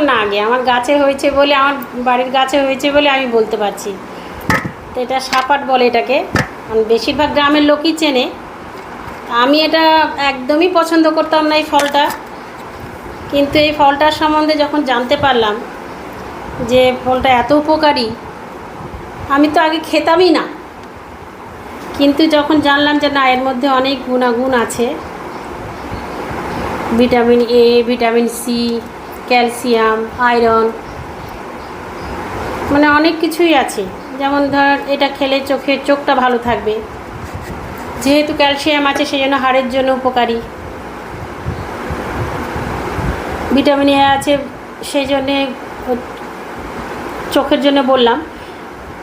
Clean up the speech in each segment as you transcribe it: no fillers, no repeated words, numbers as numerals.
না, আগে আমার গাছে হয়েছে বলে, আমার বাড়ির গাছে হয়েছে বলে আমি বলতে পারছি। তো এটা সাপাট বলে এটাকে, বেশিরভাগ গ্রামের লোকই চেনে। আমি এটা একদমই পছন্দ করতাম না এই ফলটা, কিন্তু এই ফলটার সম্বন্ধে যখন জানতে পারলাম যে ফলটা এত উপকারী, আমি তো আগে খেতামই না, কিন্তু যখন জানলাম যে না, এর মধ্যে অনেক গুণাগুণ আছে, vitamin A, vitamin C, calcium, iron, মানে অনেক কিছুই আছে। যেমন ধর, এটা খেলে চোখটা ভালো থাকবে, যেহেতু ক্যালসিয়াম আছে সেই জন্য হাড়ের জন্য উপকারী। ভিটামিন এ আছে সেই জন্যে চোখের জন্য বললাম।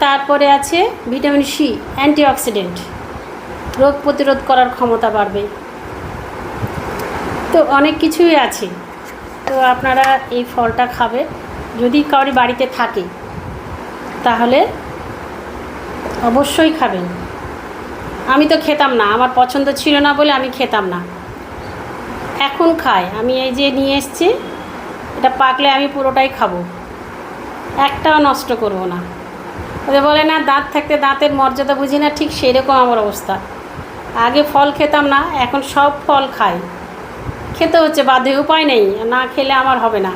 তারপরে আছে ভিটামিন সি, অ্যান্টিঅক্সিডেন্ট, রোগ প্রতিরোধ করার ক্ষমতা বাড়বে। তো অনেক কিছুই আছে। তো আপনারা এই ফলটা খাবে, যদি কারোর বাড়িতে থাকে তাহলে অবশ্যই খাবেন। আমি তো খেতাম না, আমার পছন্দ ছিল না বলে আমি খেতাম না, এখন খাই। আমি এই যে নিয়ে এসেছি, এটা পাকলে আমি পুরোটাই খাবো, একটাও নষ্ট করব না। ওদের বলে না, দাঁত থাকতে দাঁতের মর্যাদা বুঝি না, ঠিক সেরকম আমার অবস্থা। আগে ফল খেতাম না, এখন সব ফল খাই, খেতে হচ্ছে বাধ্য, উপায় নেই, না খেলে আমার হবে না।